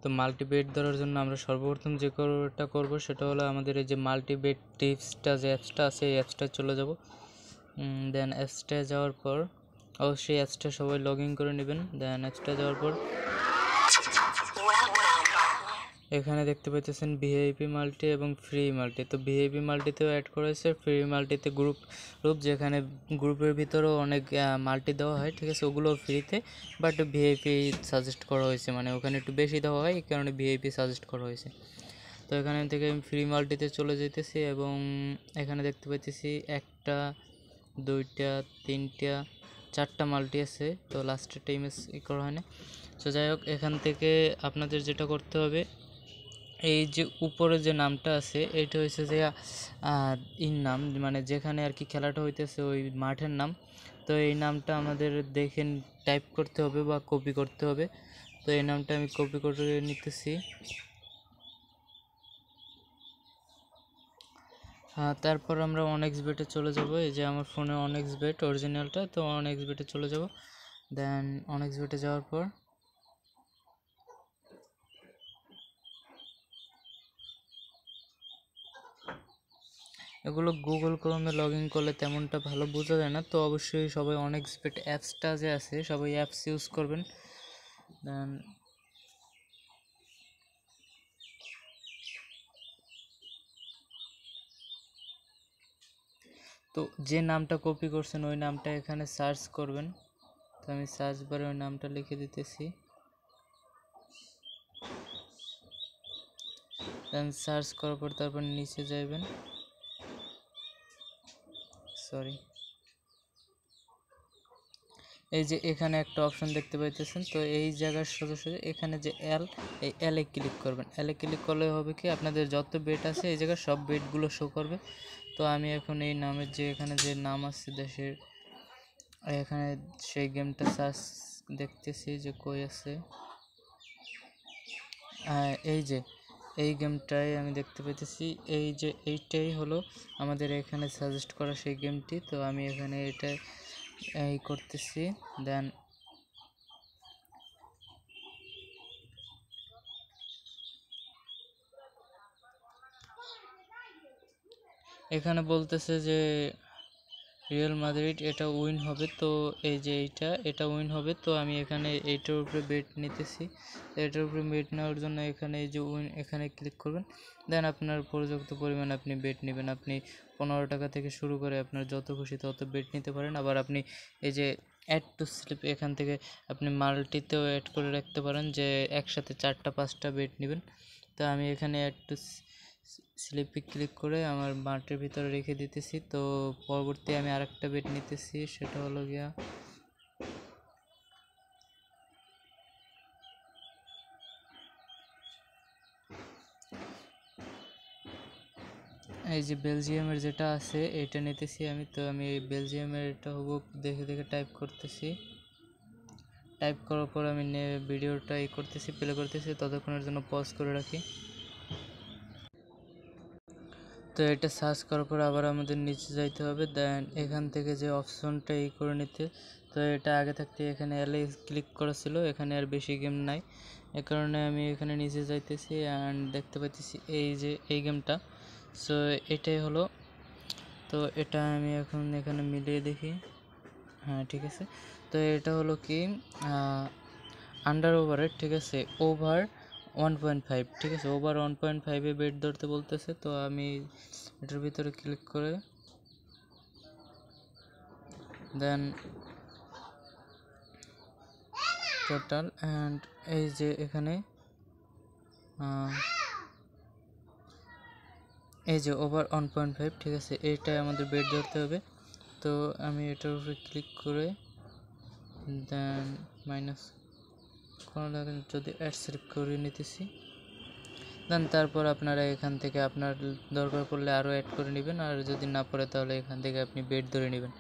তো multi bed ধরার জন্য আমরা সর্বপ্রথম যে যেটা করব সেটা হলো আমাদের এই যে মাল্টি বেড টিপসটা যে অ্যাপসটা আছে এই অ্যাপসটায় চলে যাব। দেন অ্যাপসটায় যাওয়ার পর অবশ্যই অ্যাপসটা সবাই লগ ইন করে নেবেন। দেন অ্যাপসটায় যাওয়ার পর এখানে দেখতে পাচ্ছেন ভিআইপি মাল্টি এবং ফ্রি মাল্টি। তো ভিআইপি মাল্টিতেও অ্যাড করেছে, ফ্রি মাল্টিতে গ্রুপ যেখানে গ্রুপের ভিতরেও অনেক মাল্টি দেওয়া হয়, ঠিক আছে, ওগুলো ফ্রিতে, বাট ভিআইপি সাজেস্ট করা হয়েছে, মানে ওখানে একটু বেশি দেওয়া হয়, এই কারণে ভিআইপি সাজেস্ট করা হয়েছে। তো এখানে থেকে আমি ফ্রি মাল্টিতে চলে যেতেছি এবং এখানে দেখতে পাচ্ছি 1টা 2টা 3টা 4টা মাল্টি আছে। তো লাস্টেরটা ইমেজ করা হয় না। তো যাই হোক, এখান থেকে আপনাদের যেটা করতে হবে, এই যে উপরে যে নামটা আছে এটা হচ্ছে যে নাম, মানে যেখানে আর কি খেলাটা হইতেছে ওই মাঠের নাম। তো এই নামটা আমাদের দেখে টাইপ করতে হবে বা কপি করতে হবে। তো এই নামটা আমি কপি করে নিতেছি। তারপর আমরা অনেক্সবেটে চলে যাব। এই যে আমার ফোনে অনেক্সবেট অরিজিনালটা, তো অনেক্সবেটে চলে যাব। দেন অনেক্সবেটে যাওয়ার পর এগুলো গুগল ক্রোমে লগ ইন করলে তেমনটা ভালো বোঝা যায় না। তো অবশ্যই সবাই অনেক্সবেট অ্যাপসটা যে আছে সবাই অ্যাপস ইউজ করবেন। দেন তো যে নামটা কপি করছেন ওই নামটা এখানে সার্চ করবেন। তো আমি সার্চ বারে ওই নামটা লিখে দিতেছি। দেন সার্চ করার পর তারপর নিচে যাইবেন, সরি, এই যে এখানে একটা অপশন দেখতে পাইতেছেন। তো এই জায়গার সোজা এখানে যে এই এলে ক্লিক করবেন। এলে ক্লিক করলে হবে কি, আপনাদের যত বেট আছে এই জায়গায় সব বেটগুলো শো করবে। তো আমি এখন এই নামের যে এখানে যে নাম আছে দেশের, এখানে সেই গেমটা সার্চ দেখতেছি যে কই আছে। এই যে এই গেমটাই আমি দেখতে পেতেছি, এই যে এইটাই হলো আমাদের এখানে সাজেস্ট করা সেই গেমটি। তো আমি এখানে এটা এই করতেছি। দেন এখানে বলতেছে যে রিয়াল মাদ্রিদ এটা উইন হবে। তো এই যে এটা উইন হবে। তো আমি এখানে এইটার উপরে বেট নিতেছি। এটার উপরে বেট নেওয়ার জন্য এখানে এই যে উইন এখানে ক্লিক করবেন। দেন আপনার পর্যাপ্ত পরিমাণ আপনি বেট নেবেন। আপনি 15 টাকা থেকে শুরু করে আপনার যত খুশি তত বেট নিতে পারেন। আবার আপনি এই যে অ্যাড টু স্লিপ এখান থেকে আপনি মাল্টিতেও অ্যাড করে রাখতে পারেন, যে একসাথে 4টা 5টা বেট নেবেন। তো আমি এখানে অ্যাড টু স্লিপে ক্লিক করে আমার মাঠের ভিতরে রেখে দিতেছি। তো পরবর্তী আমি আরেকটা বেট নিতেছি, সেটা হলো গিয়া এই যে বেলজিয়ামের যেটা আছে এটা নিতেছি আমি। তো আমি এই বেলজিয়ামের এটা হুবহু দেখে দেখে টাইপ করতেছি। টাইপ করার পর আমি ভিডিওটা করতেছি, প্লে করতেছি, ততক্ষণের জন্য পজ করে রাখি। তো এটা সার্চ করার পর আবার আমাদের নিচে যাইতে হবে। দেন এখান থেকে যে অপশনটা করে নিতে, তো এটা আগে থাকতে এখানে এলে ক্লিক করা ছিল, এখানে আর বেশি গেম নাই, এ কারণে আমি এখানে নিচে যাইতেছি অ্যান্ড দেখতে পাইতেছি এই যে এই গেমটা। সো এটাই হলো। তো এটা আমি এখন এখানে মিলিয়ে দেখি। হ্যাঁ, ঠিক আছে। তো এটা হলো কি আন্ডার ওভারের, ঠিক আছে, ওভার 1.5, ঠিক আছে, ওভার 1.5-এ বেট ধরতে বলতেছে। তো আমি এটার ভিতরে ক্লিক করে দেন টোটাল অ্যান্ড এই যে এখানে এই যে ওভার 1.5, ঠিক আছে, এইটাই আমাদের বেট ধরতে হবে। তো আমি এটার উপরে ক্লিক করে দেন মাইনাস যদি অ্যাড সিলেক্ট করে নিতেছি। দেন তারপর আপনারা এখান থেকে আপনার দরকার পড়লে আরও অ্যাড করে নেবেন, আর যদি না পড়ে তাহলে এখান থেকে আপনি বেট ধরে নেবেন।